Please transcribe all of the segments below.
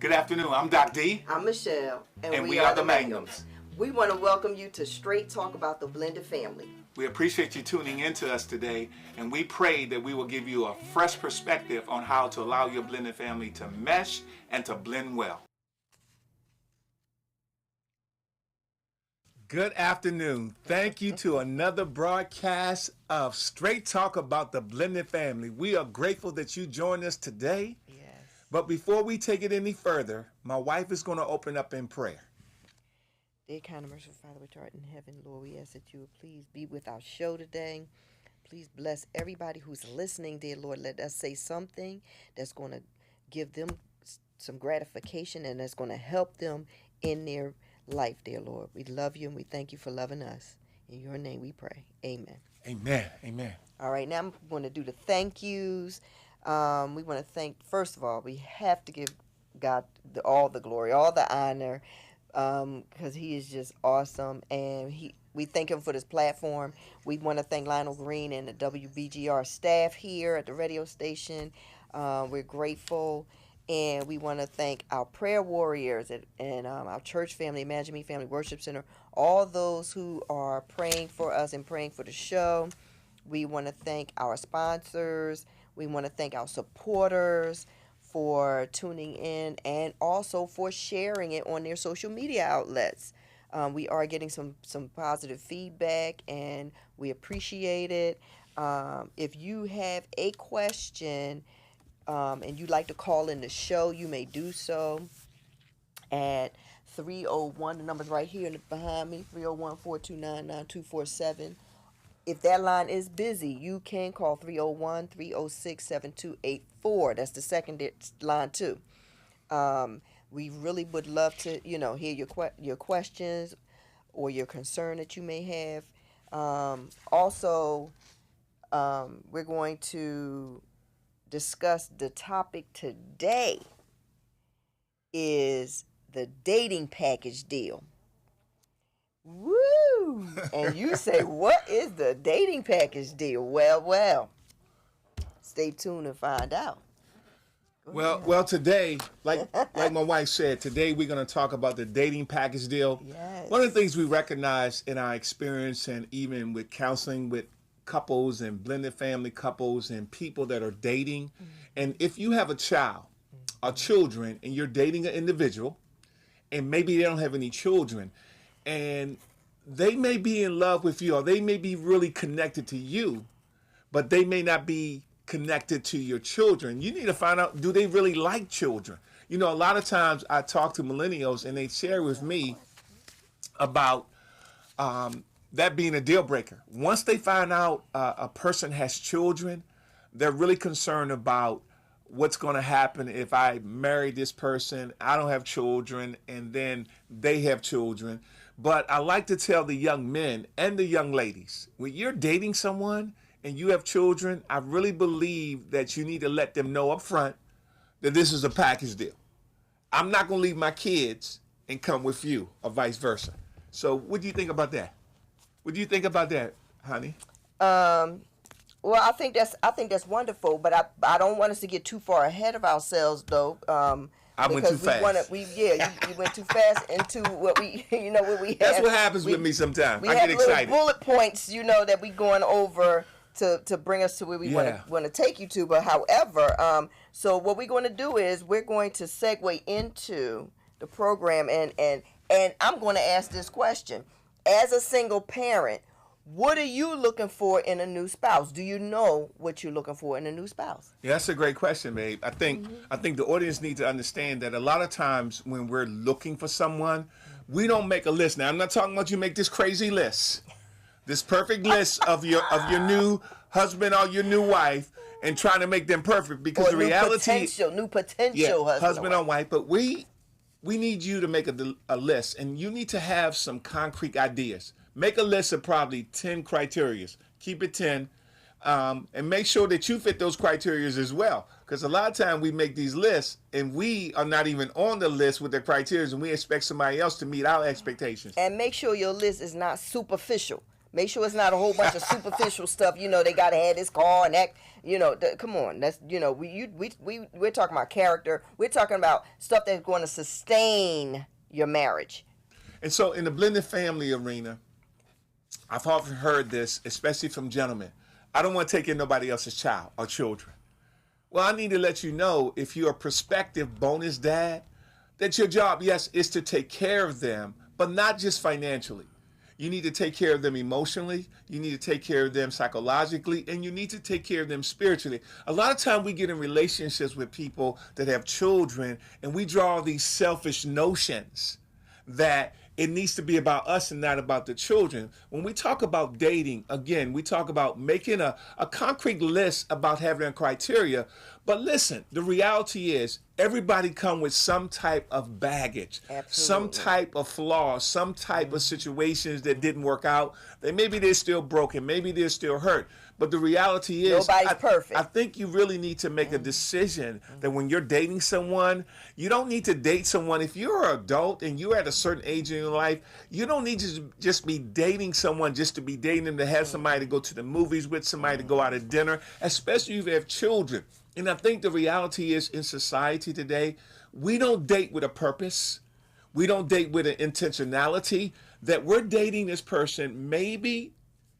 Good afternoon. I'm Doc D. I'm Michelle. And we are the Mangums. We want to welcome you to Straight Talk About the Blended Family. We appreciate you tuning in to us today, and we pray that we will give you a fresh perspective on how to allow your blended family to mesh and to blend well. Good afternoon. Thank you to another broadcast of Straight Talk About the Blended Family. We are grateful that you joined us today. Yes. But before we take it any further, my wife is going to open up in prayer. Dear kind and merciful Father, which art in heaven, Lord, we ask that you would please be with our show today. Please bless everybody who's listening, dear Lord. Let us say something that's going to give them some gratification and that's going to help them in their life, dear Lord. We love you and we thank you for loving us. In your name we pray. Amen. Amen. Amen. All right, now I'm going to do the thank yous. We want to thank, first of all, we have to give God all the glory, all the honor, because he is just awesome. And we thank him for this platform. We want to thank Lionel Green and the WBGR staff here at the radio station. We're grateful. And we want to thank our prayer warriors and our church family, Imagine Me Family Worship Center, all those who are praying for us and praying for the show. We want to thank our sponsors. We want to thank our supporters for tuning in and also for sharing it on their social media outlets. We are getting some positive feedback, and we appreciate it. If you have a question and you'd like to call in the show, you may do so at 301. The number's right here behind me, 301-429-9247. If that line is busy, you can call 301-306-7284. That's the second line too. We really would love to, hear your questions or your concern that you may have. Also, we're going to discuss the topic today is the dating package deal. Woo! And you say, what is the dating package deal? Well, stay tuned and find out. Well, today, like my wife said, today we're going to talk about the dating package deal. Yes. One of the things we recognize in our experience and even with counseling with couples and blended family couples and people that are dating, and if you have a child or children and you're dating an individual and maybe they don't have any children and they may be in love with you or they may be really connected to you, but they may not be connected to your children. You need to find out, do they really like children? A lot of times I talk to millennials and they share with me about that being a deal breaker. Once they find out a person has children, they're really concerned about what's going to happen if I marry this person, I don't have children, and then they have children. But I like to tell the young men and the young ladies, when you're dating someone and you have children, I really believe that you need to let them know up front that this is a package deal. I'm not going to leave my kids and come with you or vice versa. So what do you think about that? What do you think about that, honey? Well, I think that's wonderful, but I don't want us to get too far ahead of ourselves, though. I went too fast. You went too fast into what we, what we have. That's what happens with me sometimes. I get excited. We have little bullet points, that we going over to bring us to where we want to take you to. But however, so what we're going to do is we're going to segue into the program, and I'm going to ask this question: as a single parent, what are you looking for in a new spouse? Do you know what you're looking for in a new spouse? Yeah, that's a great question, babe. I think the audience needs to understand that a lot of times when we're looking for someone, we don't make a list. Now, I'm not talking about you make this crazy list, this perfect list of your new husband or your new wife, and trying to make them perfect, because the reality, new potential husband or wife. But we need you to make a list, and you need to have some concrete ideas. Make a list of probably 10 criteria. Keep it 10. And make sure that you fit those criteria as well. Because a lot of times we make these lists and we are not even on the list with the criteria, and we expect somebody else to meet our expectations. And make sure your list is not superficial. Make sure it's not a whole bunch of superficial stuff. You know, they got to have this car and that. You know, come on. That's, you know, we're talking about character. We're talking about stuff that's going to sustain your marriage. And so in the blended family arena, I've often heard this, especially from gentlemen. I don't want to take in nobody else's child or children. Well, I need to let you know, if you're a prospective bonus dad, that your job, yes, is to take care of them, but not just financially. You need to take care of them emotionally, you need to take care of them psychologically, and you need to take care of them spiritually. A lot of time we get in relationships with people that have children, and we draw these selfish notions that it needs to be about us and not about the children. When we talk about dating, again, we talk about making a concrete list about having a criteria. But listen, the reality is everybody come with some type of baggage, some type of flaw, some type of situations that didn't work out. That maybe they're still broken, maybe they're still hurt. But the reality is, nobody's perfect. I think you really need to make a decision that when you're dating someone, you don't need to date someone. If you're an adult and you're at a certain age in your life, you don't need to just be dating someone just to be dating them, to have somebody to go to the movies with, somebody to go out to dinner, especially if you have children. And I think the reality is, in society today, we don't date with a purpose. We don't date with an intentionality that we're dating this person maybe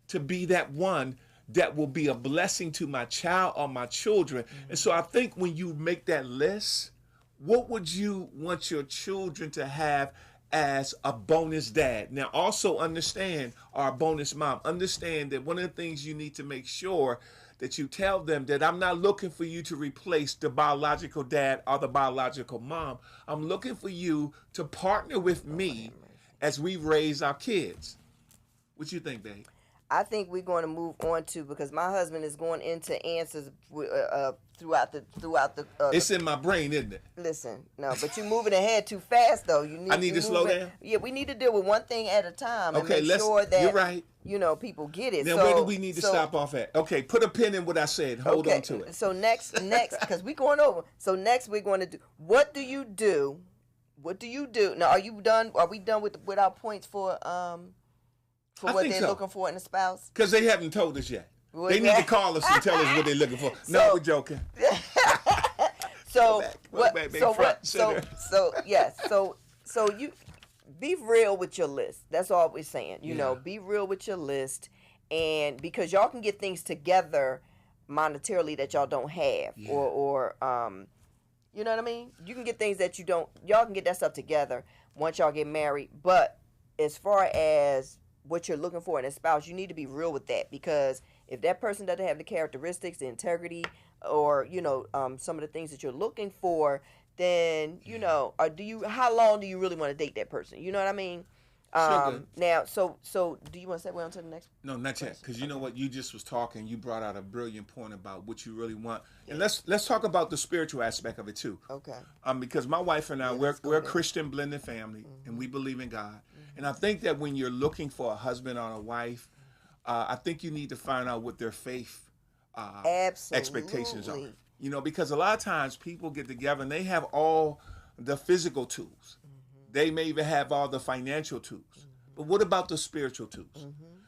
to be that one that will be a blessing to my child or my children. And so I think when you make that list, what would you want your children to have as a bonus dad? Now, also understand, or a bonus mom, understand that one of the things you need to make sure that you tell them that I'm not looking for you to replace the biological dad or the biological mom. I'm looking for you to partner with me as we raise our kids. What you think, babe? I think we're going to move on to, because my husband is going into answers throughout the. It's in my brain, isn't it? Listen, no, but you're moving ahead too fast, though. I need to slow down. Yeah, we need to deal with one thing at a time and Okay, make sure that you're right. You know, people get it. Now, where do we need to stop off at? Okay, put a pin in what I said. Hold on to it. So next, because we're going over. So next, we're going to do. What do you do? What do you do? Now, are you done? Are we done with our points for what they're looking for in a spouse? Because they haven't told us yet. Well, they need to call us and tell us what they're looking for. No, we're joking. So you be real with your list. That's all we're saying. You know, be real with your list, and because y'all can get things together monetarily that y'all don't have, or you know what I mean? You can get things that you don't. Y'all can get that stuff together once y'all get married. But as far as what you're looking for in a spouse, you need to be real with that, because if that person doesn't have the characteristics, the integrity, or some of the things that you're looking for, then how long do you really want to date that person? You know what I mean? Now, so do you want to segue on to the next? No, not yet, because you know what, you just was talking. You brought out a brilliant point about what you really want, and let's talk about the spiritual aspect of it too. Okay. Because my wife and I, we're a Christian blended family, and we believe in God. And I think that when you're looking for a husband or a wife, I think you need to find out what their faith expectations are. You know, because a lot of times people get together and they have all the physical tools. They may even have all the financial tools. But what about the spiritual tools?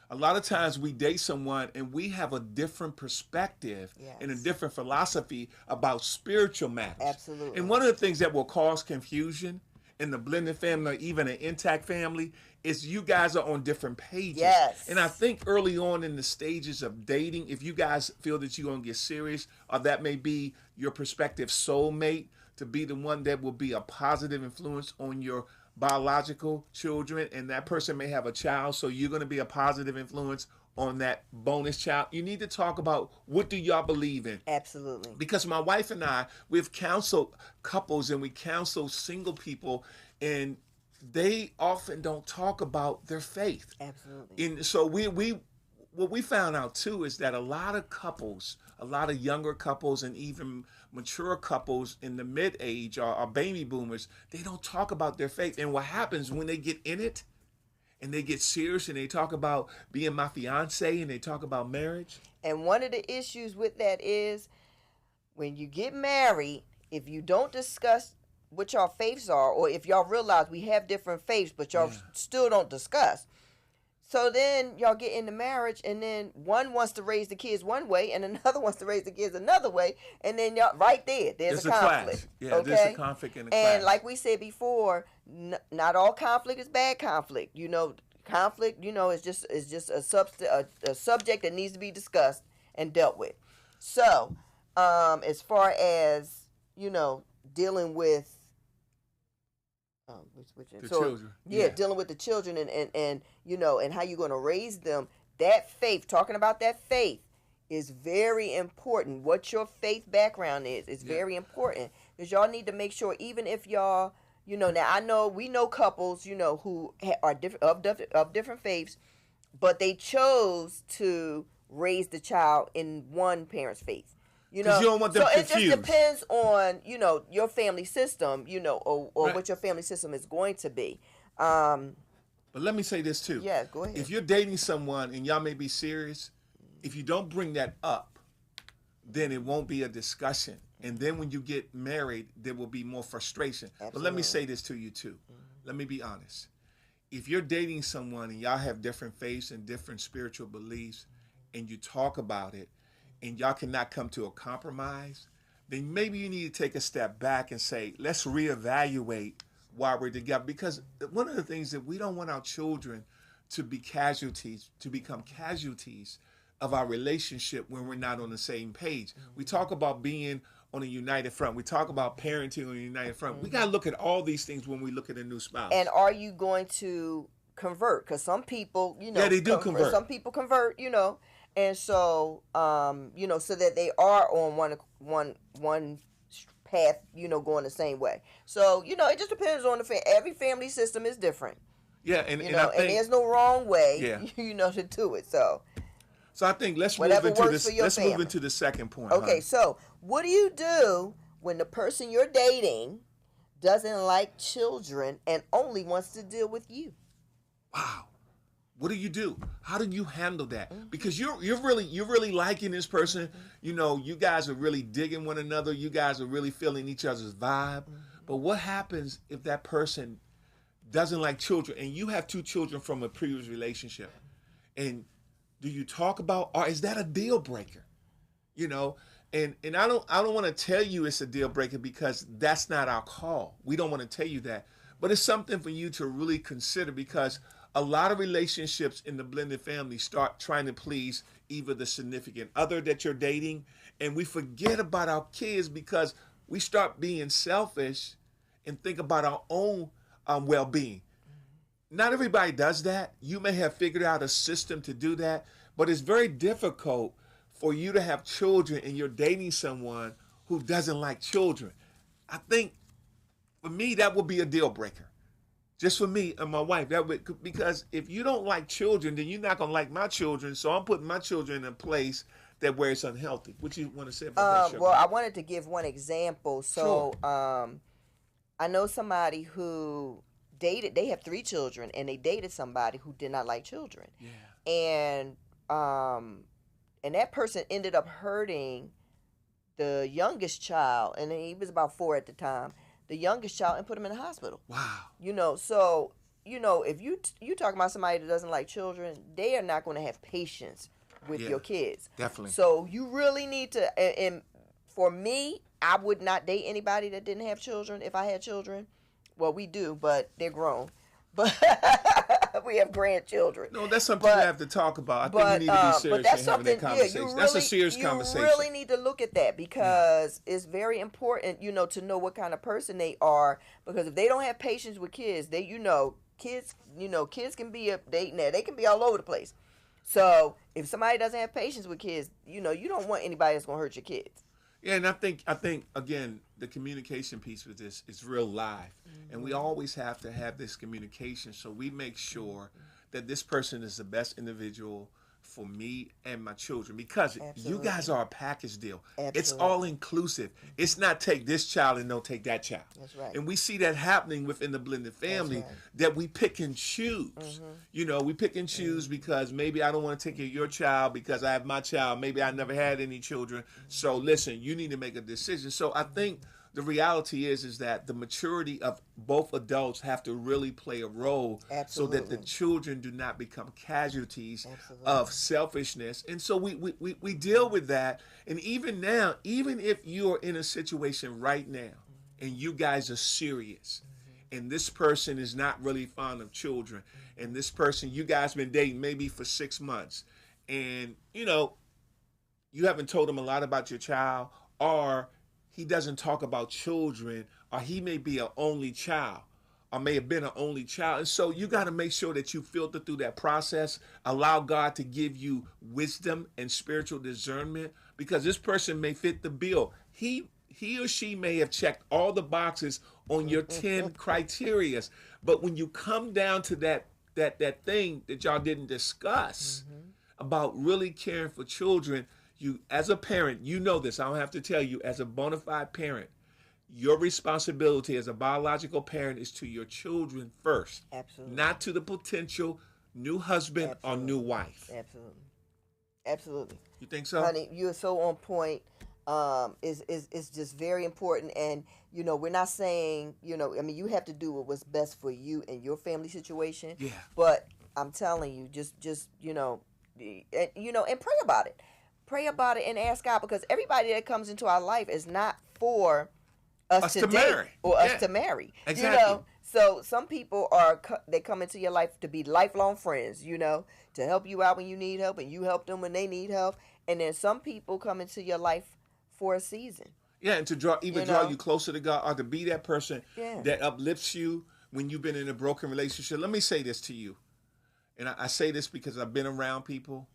A lot of times we date someone and we have a different perspective and a different philosophy about spiritual matters. Absolutely. And one of the things that will cause confusion in the blended family, or even an intact family, is you guys are on different pages. Yes. And I think early on in the stages of dating, if you guys feel that you're going to get serious, or that may be your prospective soulmate, to be the one that will be a positive influence on your biological children, and that person may have a child, so you're going to be a positive influence on that bonus child. You need to talk about, what do y'all believe in? Absolutely. Because my wife and I, we've counseled couples and we counsel single people, and they often don't talk about their faith. Absolutely. And so what we found out too is that a lot of couples, a lot of younger couples, and even mature couples in the mid-age, or baby boomers, they don't talk about their faith. And what happens when they get in it and they get serious and they talk about being my fiance and they talk about marriage? And one of the issues with that is, when you get married, if you don't discuss what y'all faiths are, or if y'all realize we have different faiths, but y'all still don't discuss, So then y'all get into marriage, and then one wants to raise the kids one way, and another wants to raise the kids another way, and then y'all right there's It's a a conflict. clash. Yeah, Okay, there's a conflict and a and clash. like we said before, not all conflict is bad conflict. Conflict, is just a subject that needs to be discussed and dealt with. So, as far as dealing with The children. Yeah, dealing with the children and how you're going to raise them. That faith, talking about that faith, is very important. What your faith background is very important, because y'all need to make sure, even if y'all, now we know couples, who are of different faiths, but they chose to raise the child in one parent's faith. Because you don't want them confused. It just depends on, your family system, or Right. what your family system is going to be. But let me say this too. Yeah, go ahead. If you're dating someone and y'all may be serious, if you don't bring that up, then it won't be a discussion. And then when you get married, there will be more frustration. But let me say this to you too. Let me be honest. If you're dating someone and y'all have different faiths and different spiritual beliefs, and you talk about it, and y'all cannot come to a compromise, then maybe you need to take a step back and say, let's reevaluate why we're together. Because one of the things that we don't want our children to become casualties of our relationship when we're not on the same page. We talk about being on a united front. We talk about parenting on a united front. We got to look at all these things when we look at a new spouse. And are you going to convert? Because some people, yeah, they do convert. Some people convert, and so, so that they are on one path, going the same way. So, it just depends on every family system is different. Yeah, and and I think there's no wrong way, Yeah. to do it. So I think let's move whatever into works this. for your Let's family. move into the second point. Okay, honey. so what do you do when the person you're dating doesn't like children and only wants to deal with you? Wow. What do? How do you handle that? Because you're really liking this person. You guys are really digging one another. You guys are really feeling each other's vibe. But what happens if that person doesn't like children and you have two children from a previous relationship? And do you talk about, or is that a deal breaker? And I don't want to tell you it's a deal breaker, because that's not our call. We don't want to tell you that. But it's something for you to really consider, because a lot of relationships in the blended family start trying to please either the significant other that you're dating, and we forget about our kids because we start being selfish and think about our own well-being. Not everybody does that. You may have figured out a system to do that, but it's very difficult for you to have children and you're dating someone who doesn't like children. I think for me, that would be a deal breaker. Just for me and my wife, because if you don't like children, then you're not gonna like my children. So I'm putting my children in a place where it's unhealthy. What you want to say about that? Well, I wanted to give one example. So, I know somebody who dated. They have 3 children, and they dated somebody who did not like children. Yeah. And that person ended up hurting the youngest child, and he was about 4 at the time. The youngest child, and put him in the hospital. Wow. So if you talking about somebody that doesn't like children, they are not going to have patience with your kids. Definitely. So you really need to. And for me, I would not date anybody that didn't have children. If I had children, well, we do, but they're grown. But we have grandchildren. No, that's something you have to talk about. I think we need to be serious in having that conversation. That's a serious conversation. You really need to look at that, because it's very important, to know what kind of person they are. Because if they don't have patience with kids, kids can be they can be all over the place. So if somebody doesn't have patience with kids, you don't want anybody that's gonna hurt your kids. Yeah, and I think again, the communication piece with this is real live, and we always have to have this communication so we make sure that this person is the best individual for me and my children, because you guys are a package deal. Absolutely. It's all inclusive. It's not take this child and don't take that child. That's right. And we see that happening within the blended family, that we pick and choose. We pick and choose because maybe I don't want to take care of your child because I have my child. Maybe I never had any children. So listen, you need to make a decision. So I think the reality is that the maturity of both adults have to really play a role so that the Absolutely. children do not become casualties Absolutely. of selfishness. And so we deal with that. And even now, even if you're in a situation right now and you guys are serious, and this person is not really fond of children, and this person, you guys been dating maybe for 6 months, and you haven't told him a lot about your child, or he doesn't talk about children, or he may be an only child, or may have been an only child. And so you got to make sure that you filter through that process, allow God to give you wisdom and spiritual discernment, because this person may fit the bill. He or she may have checked all the boxes on your 10 criterias, but when you come down to that thing that y'all didn't discuss about really caring for children, you, as a parent, you know this. I don't have to tell you. As a bona fide parent, your responsibility as a biological parent is to your children first, Absolutely. not to the potential new husband or new Absolutely. wife. Absolutely. Absolutely. You think so? Honey, you're so on point. Is just very important, and we're not saying I mean, you have to do what's best for you and your family situation. Yeah. But I'm telling you, just and pray about it and ask God, because everybody that comes into our life is not for us to date marry. or us Yeah. to marry. Exactly. So some people they come into your life to be lifelong friends, to help you out when you need help and you help them when they need help. And then some people come into your life for a season. Yeah, and to draw You draw know? you closer to God, or to be that person Yeah. that uplifts you when you've been in a broken relationship. Let me say this to you, and I say this because I've been around people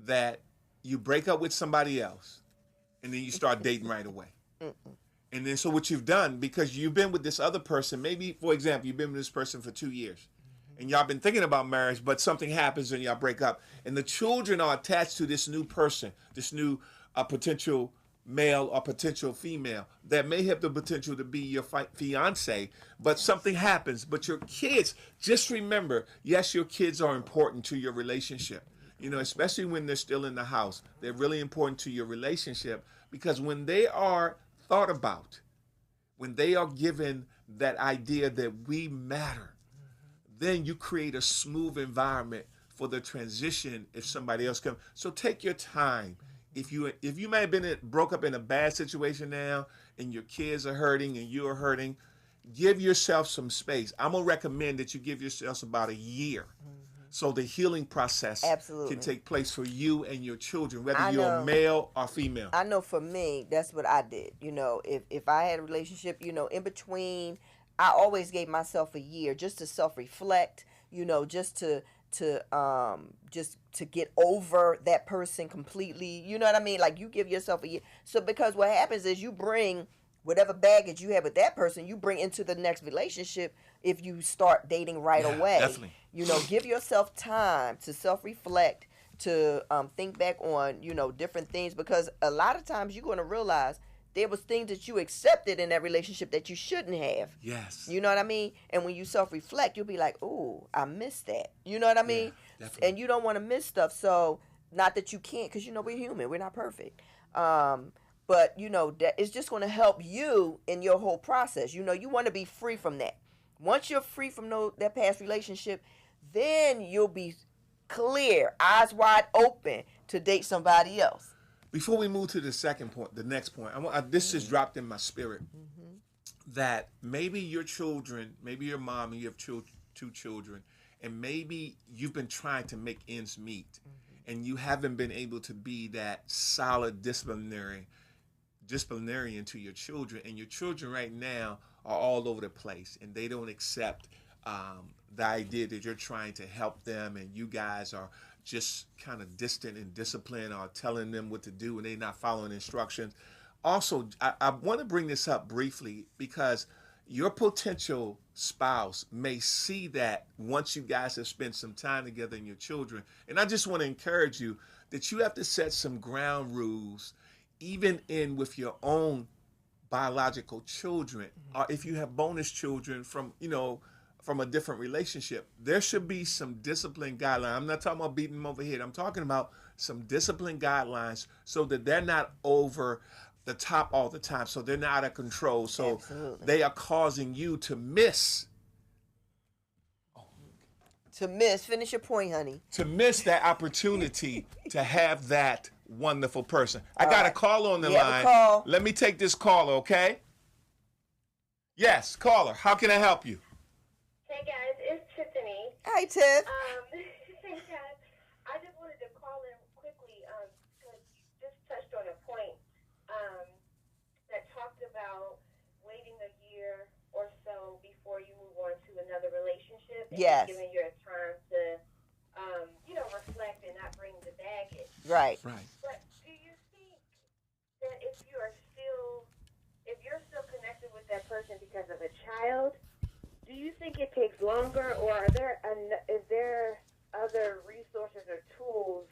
that you break up with somebody else, and then you start dating right away. And then so what you've done, because you've been with this other person, maybe, for example, you've been with this person for 2 years, and y'all been thinking about marriage, but something happens and y'all break up, and the children are attached to this new person, this new potential male or potential female that may have the potential to be your fiance, but something happens. But your kids, just remember, yes, your kids are important to your relationship. Especially when they're still in the house, they're really important to your relationship, because when they are thought about, when they are given that idea that we matter, then you create a smooth environment for the transition if somebody else comes. So take your time. If you may have been broke up in a bad situation now, and your kids are hurting and you are hurting, give yourself some space. I'm gonna recommend that you give yourself about a year, so the healing process Absolutely. can take place for you and your children, whether I you're know. male or female. I know for me, that's what I did. If I had a relationship, in between, I always gave myself a year just to self-reflect, just to get over that person completely. You know what I mean? Like, you give yourself a year. So because what happens is you bring whatever baggage you have with that person, you bring into the next relationship if you start dating right Yeah, away. definitely. Give yourself time to self-reflect, to think back on, different things, because a lot of times you're going to realize there was things that you accepted in that relationship that you shouldn't have. Yes. You know what I mean? And when you self-reflect, you'll be like, "Ooh, I missed that." You know what I mean? definitely. And you don't want to miss stuff. So, not that you can't, because we're human. We're not perfect. But that it's just going to help you in your whole process. You want to be free from that. Once you're free from that past relationship, then you'll be clear, eyes wide open to date somebody else. Before we move to the second point, the next point, this just dropped in my spirit, that maybe your children, maybe your mom, and you have two children, and maybe you've been trying to make ends meet, and you haven't been able to be that solid disciplinarian to your children, and your children right now are all over the place, and they don't accept the idea that you're trying to help them, and you guys are just kind of distant in discipline, or telling them what to do and they're not following instructions. Also, I want to bring this up briefly, because your potential spouse may see that once you guys have spent some time together and your children. And I just want to encourage you that you have to set some ground rules, even in with your own biological children, or if you have bonus children from a different relationship. There should be some discipline guidelines. I'm not talking about beating them over the head. I'm talking about some discipline guidelines, so that they're not over the top all the time. So they're not out of control. So Absolutely. they are causing you to miss Finish your point, honey. that opportunity to have that wonderful person. I got a right. call on the You have a line. call. Let me take this caller, okay? Yes, caller. How can I help you? Hey guys, it's Tiffany. Hi, Tiff. Hey guys, I just wanted to call in quickly because you just touched on a point that talked about waiting a year or so before you move on to another relationship. And Yes. giving your time to, reflect and not bring the baggage. Right. Right. But do you think that if you're still connected with that person because of a child, do you think it takes longer, or is there other resources or tools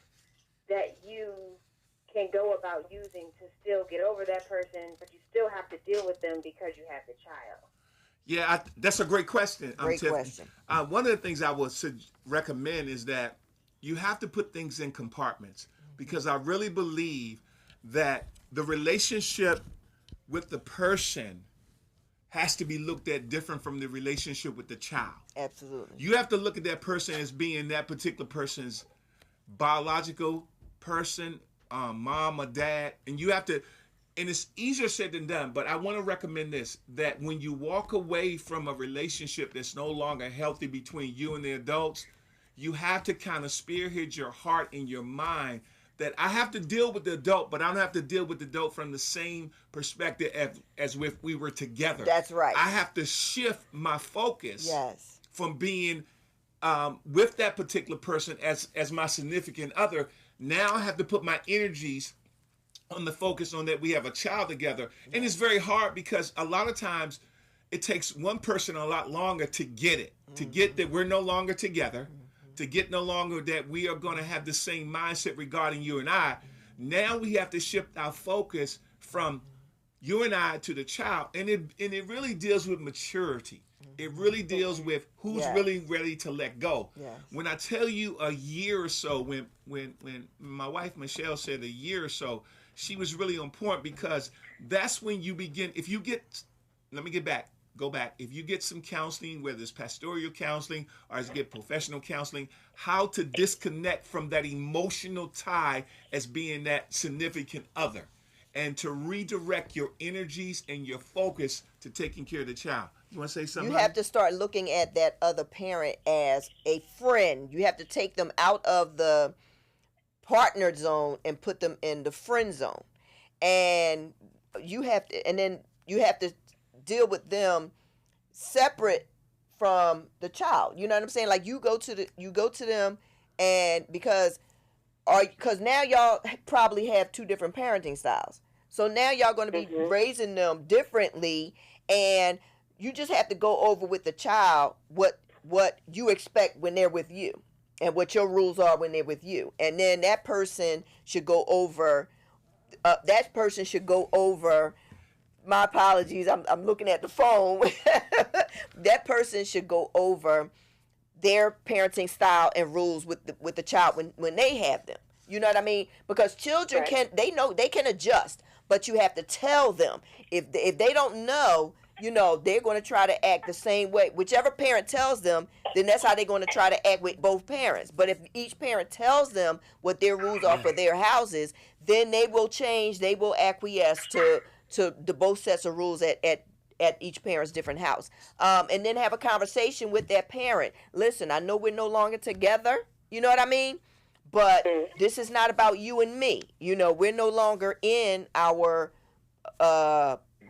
that you can go about using to still get over that person, but you still have to deal with them because you have the child? Yeah, that's a great question. Great Tiffany. question. One of the things I would recommend is that you have to put things in compartments, because I really believe that the relationship with the person has to be looked at different from the relationship with the child. Absolutely. You have to look at that person as being that particular person's biological person, mom or dad, and you have to, and it's easier said than done, but I want to recommend this, that when you walk away from a relationship that's no longer healthy between you and the adults, you have to kind of spearhead your heart and your mind that I have to deal with the adult, but I don't have to deal with the adult from the same perspective as if we were together. That's right. I have to shift my focus Yes. from being with that particular person as my significant other. Now I have to put my energies on the focus on that we have a child together. And it's very hard because a lot of times it takes one person a lot longer to get it, to get that we're no longer together, to get no longer that we are going to have the same mindset regarding you and I. Now we have to shift our focus from you and I to the child. And it really deals with maturity. It really deals with who's Yes. really ready to let go. Yes. When I tell you a year or so, when my wife Michelle said a year or so, she was really on point, because that's when you begin. If you get, go back. If you get some counseling, whether it's pastoral counseling or as you get professional counseling, how to disconnect from that emotional tie as being that significant other, and to redirect your energies and your focus to taking care of the child. You want to say something? You have to start looking at that other parent as a friend. You have to take them out of the partner zone and put them in the friend zone. And then you have to deal with them separate from the child. You know what I'm saying? Like you go to them, and because now y'all probably have two different parenting styles. So now y'all going to be raising them differently, and you just have to go over with the child what you expect when they're with you, and what your rules are when they're with you. And then that person should go over. My apologies. I'm looking at the phone. That person should go over their parenting style and rules with the child when they have them. You know what I mean? Because children they can adjust, but you have to tell them. If they don't know, they're going to try to act the same way. Whichever parent tells them, then that's how they're going to try to act with both parents. But if each parent tells them what their rules are for their houses, then they will change. They will acquiesce to the both sets of rules at each parent's different house. And then have a conversation with that parent. Listen, I know we're no longer together. You know what I mean? But this is not about you and me. We're no longer in our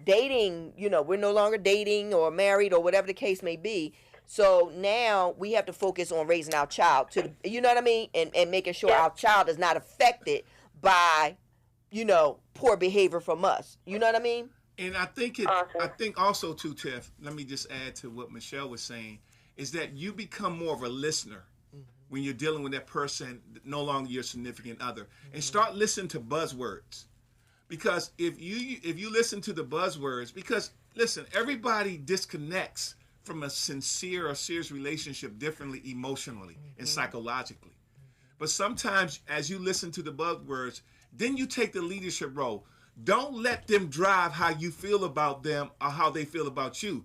dating. We're no longer dating or married or whatever the case may be. So now we have to focus on raising our child you know what I mean? And making sure our child is not affected by, poor behavior from us. You know what I mean? And I think I think also too, Tiff, let me just add to what Michelle was saying, is that you become more of a listener when you're dealing with that person, no longer your significant other, and start listening to buzzwords. Because if you listen to the buzzwords, because listen, everybody disconnects from a sincere or serious relationship differently emotionally and psychologically. But sometimes as you listen to the buzzwords, then you take the leadership role. Don't let them drive how you feel about them or how they feel about you.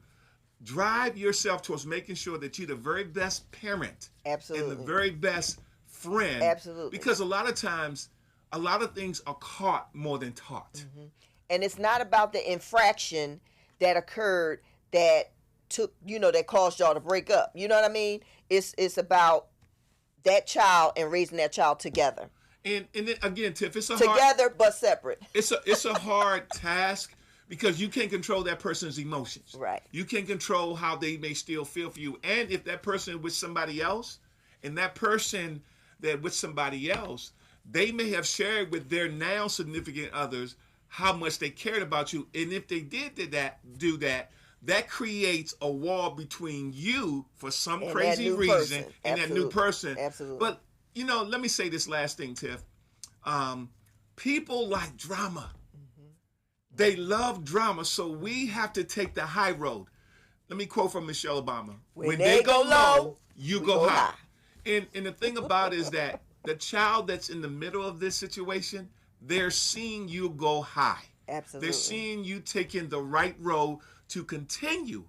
Drive yourself towards making sure that you're the very best parent Absolutely. and the very best friend. Absolutely. Because a lot of times, a lot of things are caught more than taught. Mm-hmm. And it's not about the infraction that occurred that took, that caused y'all to break up. You know what I mean? It's about that child and raising that child together. And then again, Tiff, it's together but separate. It's a hard task because you can't control that person's emotions. Right. You can't control how they may still feel for you. And if that person with somebody else, and that person that with somebody else, they may have shared with their now significant others how much they cared about you. And if they did do that, that creates a wall between you for some and crazy reason and Absolutely. that new person. Absolutely. But let me say this last thing, Tiff. People like drama. Mm-hmm. They love drama, so we have to take the high road. Let me quote from Michelle Obama. When they go low, you go high. And the thing about it is that the child that's in the middle of this situation, they're seeing you go high. Absolutely. They're seeing you taking the right road to continue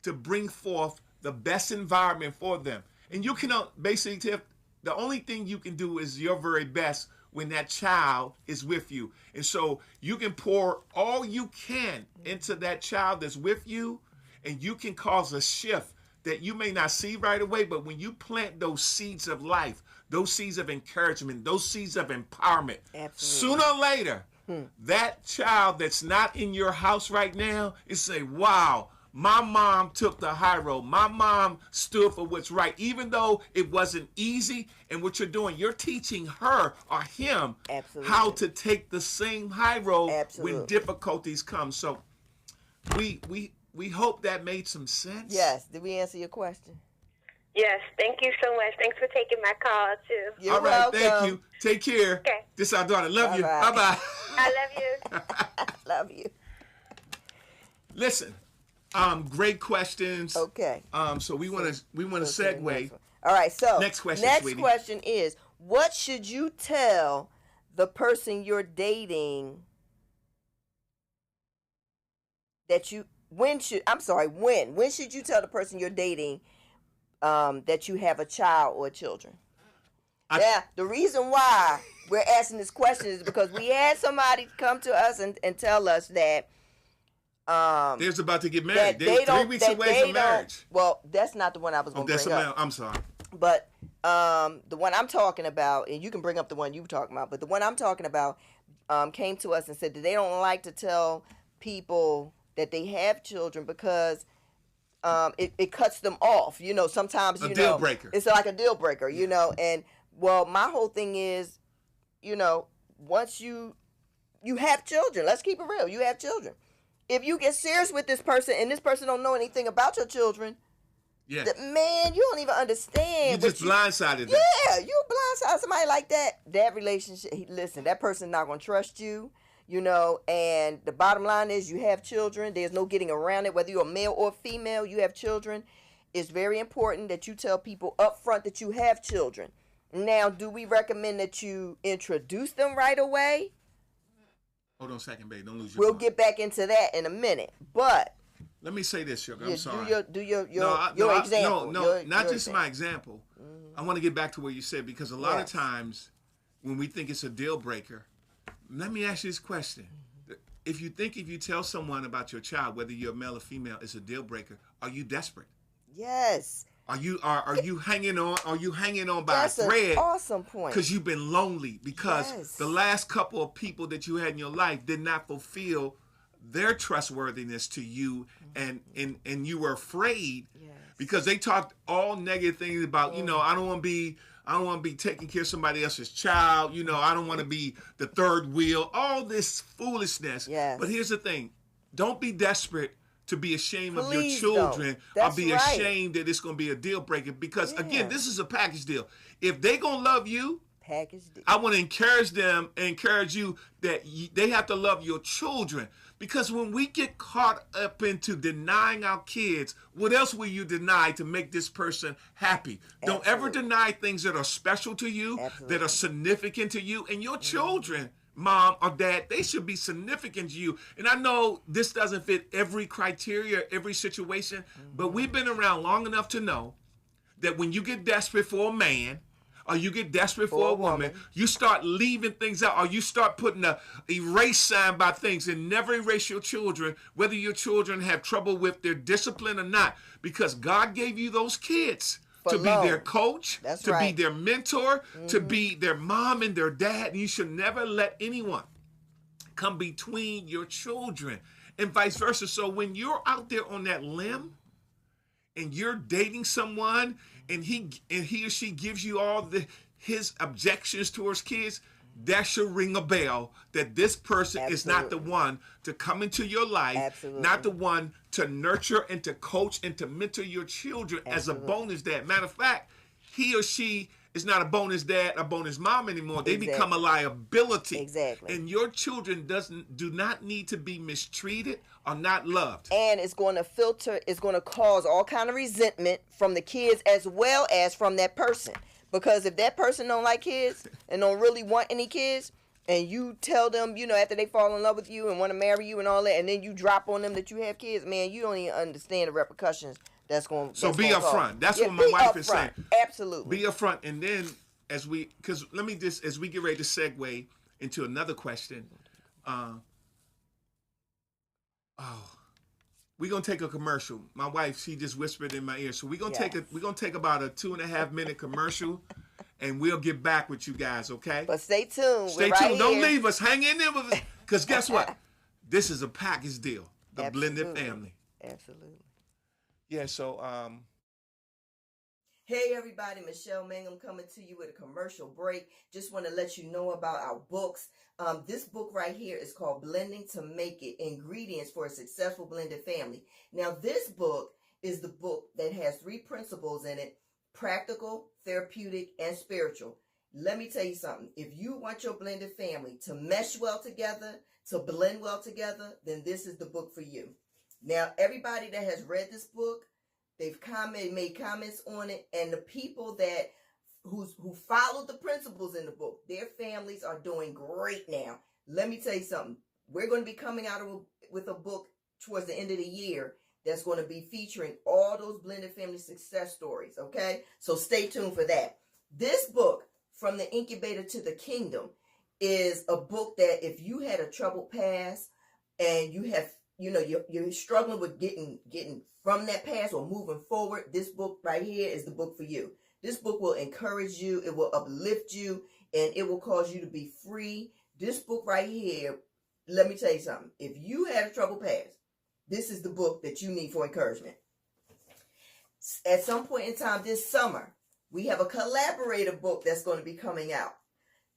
to bring forth the best environment for them. And you can basically, Tiff, the only thing you can do is your very best when that child is with you. And so you can pour all you can into that child that's with you, and you can cause a shift that you may not see right away, but when you plant those seeds of life, those seeds of encouragement, those seeds of empowerment, Absolutely. sooner or later, that child that's not in your house right now is say, wow, my mom took the high road. My mom stood for what's right, even though it wasn't easy. And what you're doing, you're teaching her or him Absolutely. how to take the same high road Absolutely. when difficulties come. So we hope that made some sense. Yes. Did we answer your question? Yes, thank you so much. Thanks for taking my call, too. You're All right, welcome. thank you. Take care. Okay. This is our daughter. Love you. Bye-bye. Bye-bye. I love you. Love you. Listen, great questions. Okay. So we want to Go to the next segue. one. All right. So Next question, Next sweetie. question is: what should you tell the person you're dating that you? When should you tell the person you're dating that you have a child or children? Now, the reason why we're asking this question is because we had somebody come to us and tell us that They're about to get married. that They're 3 weeks away from marriage. Well, that's not the one I was going to That's bring something up. else. I'm sorry. But the one I'm talking about, and you can bring up the one you were talking about, but the one I'm talking about came to us and said that they don't like to tell people that they have children because it cuts them off. Sometimes, A deal breaker. It's like a deal breaker, and well, my whole thing is, once you have children, let's keep it real. You have children. If you get serious with this person and this person don't know anything about your children, Yeah. man, you don't even understand. You just blindsided them. Yeah, you blindside somebody like that. That relationship, listen, that person's not going to trust you, and the bottom line is you have children. There's no getting around it. Whether you're a male or female, you have children. It's very important that you tell people up front that you have children. Now, do we recommend that you introduce them right away? Hold on a second, babe. Don't lose your We'll point. get back into that in a minute. But Let me say this, Sugar. I'm sorry. do your I- example. No, not your just example. my example. I want to get back to what you said because a lot of Yes. times when we think it's a deal breaker, let me ask you this question. If you tell someone about your child, whether you're male or female, it's a deal breaker, are you desperate? Yes. Are you hanging on? Are you hanging on by That's a thread? an awesome point. Because you've been lonely because Yes. the last couple of people that you had in your life did not fulfill their trustworthiness to you, and you were afraid because they talked all negative things about I don't want to be taking care of somebody else's child. I don't want to be the third wheel. All this foolishness. Yes. But here's the thing: don't be desperate to be ashamed of your Please children don't. That's or be right. ashamed that it's going to be a deal breaker because Yeah. again, this is a package deal. If they going to love you, Package deal. I want to encourage them and encourage you that they have to love your children. Because when we get caught up into denying our kids, what else will you deny to make this person happy? Don't ever Absolutely. deny things that are special to you, Absolutely. that are significant to you. And your children, mom or dad, they should be significant to you. And I know this doesn't fit every criteria, every situation, but we've been around long enough to know that when you get desperate for a man, or you get desperate for a woman, you start leaving things out, or you start putting a erase sign by things, and never erase your children, whether your children have trouble with their discipline or not, because God gave you those kids to be their coach, to be their mentor, to be their mom and their dad. And you should never let anyone come between your children, and vice versa. So when you're out there on that limb and you're dating someone, and he or she gives you all his objections towards kids, that should ring a bell that this person is not the one to come into your life, not the one to nurture and to coach and to mentor your children as a bonus dad. Matter of fact, he or she is not a bonus dad, a bonus mom anymore. They become a liability. And your children do not need to be mistreated or not loved. And it's going to filter, it's going to cause all kind of resentment from the kids as well as from that person. Because if that person don't like kids and don't really want any kids, and you tell them, you know, after they fall in love with you and want to marry you and all that, and then you drop on them that you have kids, man, you don't even understand the repercussions that's going to. So be upfront. That's what my wife is saying. Absolutely. Be upfront. And then as we get ready to segue into another question, we're gonna take a commercial. My wife, she just whispered in my ear. So we're gonna take about a 2.5 minute commercial, and we'll get back with you guys, okay? But stay tuned. Stay tuned. Don't leave us. Hang in there with us. Because guess what? This is a package deal. The Blended Family. Absolutely. Yeah, so hey everybody, Michelle Mangum coming to you with a commercial break. Just want to let you know about our books. This book right here is called Blending to Make It, Ingredients for a Successful Blended Family. Now this book is the book that has 3 principles in it: practical, therapeutic, and spiritual. Let me tell you something. If you want your blended family to mesh well together, to blend well together, then this is the book for you. Now everybody that has read this book, they've made comments on it, and the people that who followed the principles in the book, their families are doing great now. Let me tell you something. We're going to be coming out with a book towards the end of the year that's going to be featuring all those blended family success stories, okay? So stay tuned for that. This book, From the Incubator to the Kingdom, is a book that if you had a troubled past and you have, you know, you're struggling with getting from that past or moving forward, this book right here is the book for you. This book will encourage you, it will uplift you, and it will cause you to be free. This book right here, let me tell you something. If you had a troubled past, this is the book that you need for encouragement. At some point in time this summer, we have a collaborator book that's going to be coming out.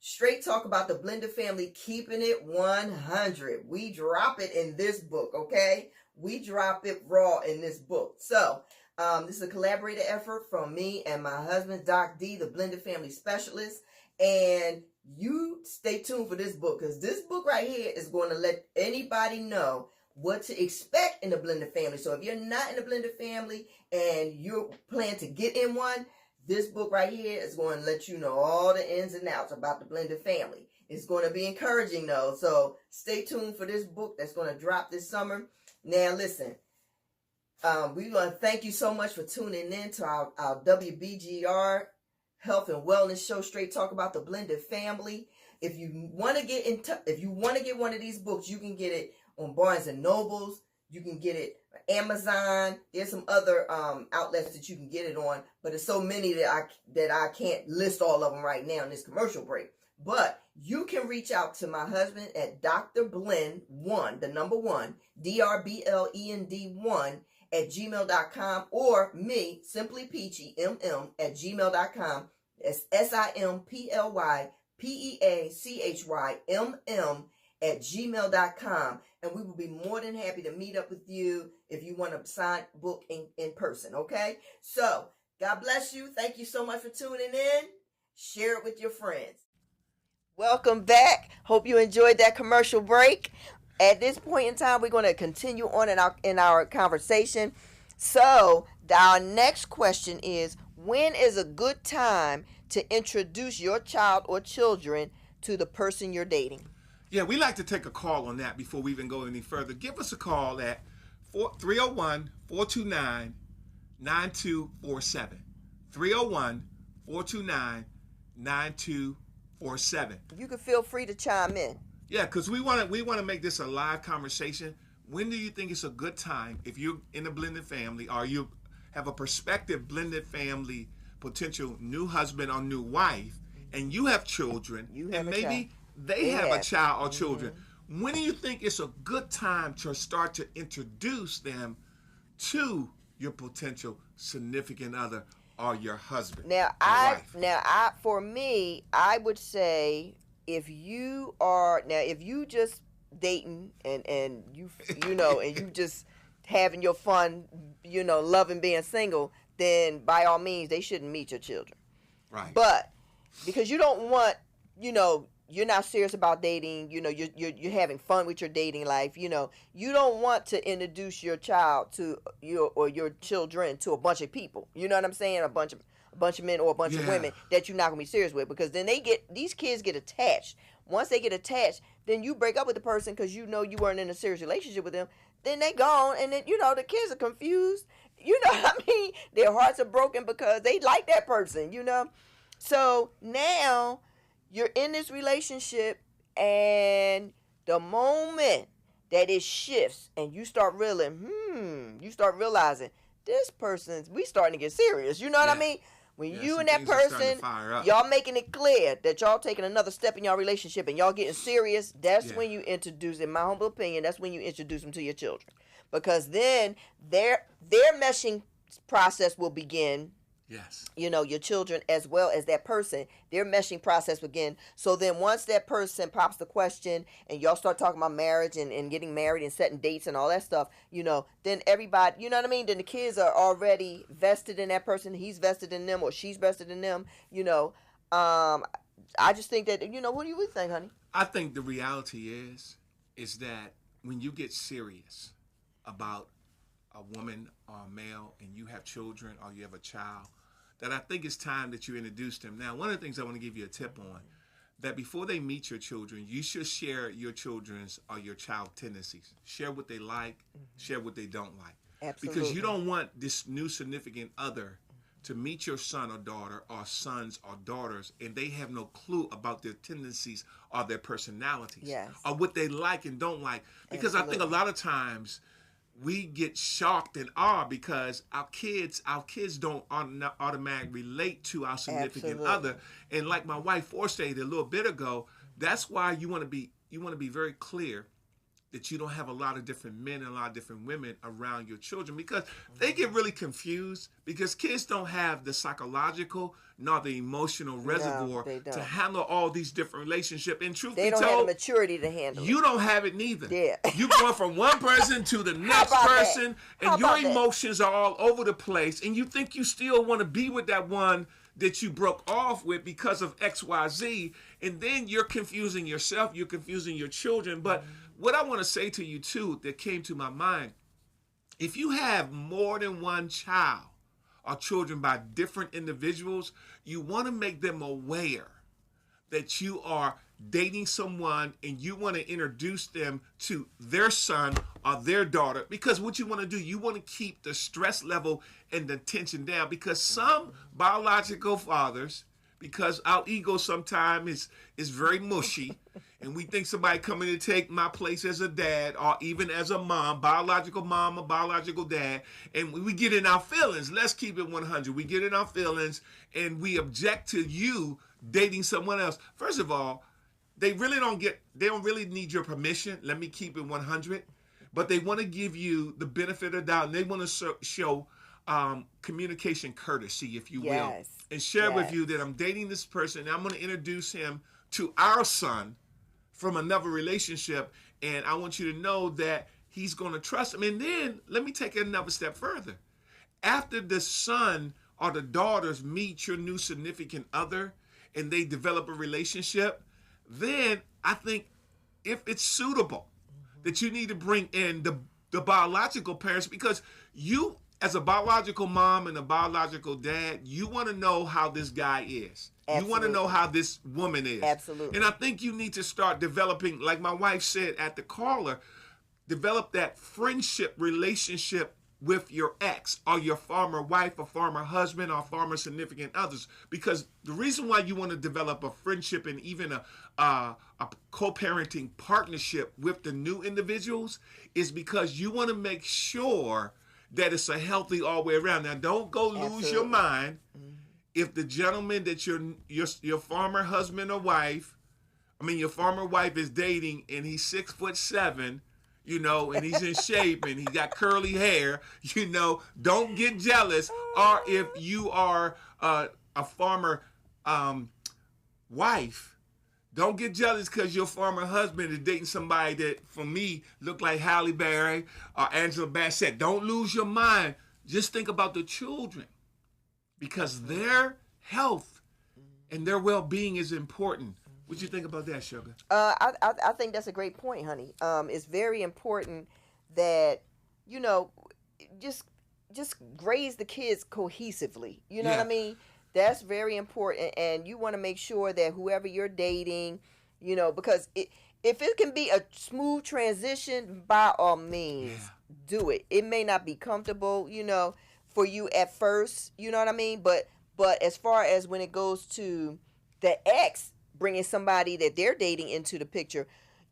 Straight talk about the blended family, keeping it 100. We drop it in this book, okay? We drop it raw in this book. So, this is a collaborator effort from me and my husband, Doc D, the blended family specialist. And you stay tuned for this book, because this book right here is going to let anybody know what to expect in the blended family. So if you're not in the blended family and you plan to get in one, this book right here is going to let you know all the ins and outs about the blended family. It's going to be encouraging though. So stay tuned for this book that's going to drop this summer. Now listen, we want to thank you so much for tuning in to our WBGR Health and Wellness Show, Straight Talk about the Blended Family. If you want to get if you want to get one of these books, you can get it on Barnes and Nobles. You can get it on Amazon. There's some other outlets that you can get it on, but there's so many that I can't list all of them right now in this commercial break. But you can reach out to my husband at Dr. Blend 1, the number 1, DRBLEND1 at gmail.com, or me, Simply Peachy, MM, at gmail.com. That's SIMPLYPEACHYMM at gmail.com. And we will be more than happy to meet up with you if you want to sign book in person, okay? So, God bless you. Thank you so much for tuning in. Share it with your friends. Welcome back. Hope you enjoyed that commercial break. At this point in time, we're going to continue on in our conversation. So, our next question is, when is a good time to introduce your child or children to the person you're dating? Yeah, we like to take a call on that before we even go any further. Give us a call at 301-429-9247. 301-429-9247. You can feel free to chime in. Yeah, because we want to make this a live conversation. When do you think it's a good time if you're in a blended family or you have a prospective blended family, potential new husband or new wife, and you have children, and maybe they have a child or children? When do you think it's a good time to start to introduce them to your potential significant other or your husband? For me, I would say if you just dating and you know and you just having your fun, loving being single, then by all means they shouldn't meet your children. Right. But because you don't want, you're not serious about dating, you're having fun with your dating life, you don't want to introduce your child to your children to a bunch of people. You know what I'm saying? A bunch of men or a bunch of women that you're not gonna be serious with, because then these kids get attached. Once they get attached, then you break up with the person because you weren't in a serious relationship with them. Then they gone, and then the kids are confused. You know what I mean? Their hearts are broken because they like that person. So now you're in this relationship, and the moment that it shifts and you start realizing this person's, we starting to get serious. You know what I mean? When you and that person, y'all making it clear that y'all taking another step in y'all relationship and y'all getting serious, that's when you introduce, in my humble opinion, that's when you introduce them to your children. Because then their meshing process will begin. Yes. Your children as well as that person, their meshing process begin. So then once that person pops the question and y'all start talking about marriage and getting married and setting dates and all that stuff, then everybody, you know what I mean? Then the kids are already vested in that person. He's vested in them or she's vested in them, I just think that, what do you think, honey? I think the reality is that when you get serious about a woman or a male and you have children or you have a child, that I think it's time that you introduce them. Now, one of the things I want to give you a tip on, that before they meet your children, you should share your children's or your child tendencies. Share what they like, share what they don't like. Absolutely. Because you don't want this new significant other to meet your son or daughter or sons or daughters and they have no clue about their tendencies or their personalities or what they like and don't like. Because I think a lot of times we get shocked and awe because our kids don't automatically relate to our significant other. And like my wife stated a little bit ago, that's why you want to be very clear that you don't have a lot of different men and a lot of different women around your children, because they get really confused because kids don't have the psychological nor the emotional reservoir to handle all these different relationships. And truth be told, they don't have the maturity to handle it. You don't have it neither. Yeah. You're going from one person to the next person, and your emotions are all over the place, and you think you still want to be with that one that you broke off with because of XYZ, and then you're confusing yourself, you're confusing your children. But what I want to say to you too, that came to my mind, if you have more than one child or children by different individuals, you want to make them aware that you are dating someone and you want to introduce them to their son or their daughter, because what you want to do, you want to keep the stress level and the tension down, because some biological fathers, because our ego sometimes is very mushy and we think somebody coming to take my place as a dad or even as a mom or biological dad, and we get in our feelings. Let's keep it 100. We get in our feelings and we object to you dating someone else. First of all, they don't really need your permission. Let me keep it 100. But they want to give you the benefit of the doubt, and they want to show communication courtesy, if you will, and share with you that I'm dating this person and I'm going to introduce him to our son from another relationship, and I want you to know that he's going to trust him. And then let me take it another step further. After the son or the daughters meet your new significant other and they develop a relationship, then I think if it's suitable that you need to bring in the biological parents, because you as a biological mom and a biological dad, you want to know how this guy is. You want to know how this woman is. Absolutely. And I think you need to start developing, like my wife said at the caller, develop that friendship relationship with your ex or your former wife or former husband or former significant others. Because the reason why you want to develop a friendship and even a co-parenting partnership with the new individuals is because you want to make sure that it's a healthy all the way around. Now, don't go lose your mind if the gentleman that your former husband or wife, your former wife is dating and he's 6'7", and he's in shape and he got curly hair, don't get jealous. Or if you are a former wife, don't get jealous because your former husband is dating somebody that, for me, looked like Halle Berry or Angela Bassett. Don't lose your mind. Just think about the children, because their health and their well-being is important. What do you think about that, Sugar? I think that's a great point, honey. It's very important that, just raise the kids cohesively. You know what I mean? That's very important. And you want to make sure that whoever you're dating, because if it can be a smooth transition, by all means, do it. It may not be comfortable, for you at first, you know what I mean? But as far as when it goes to the ex bringing somebody that they're dating into the picture,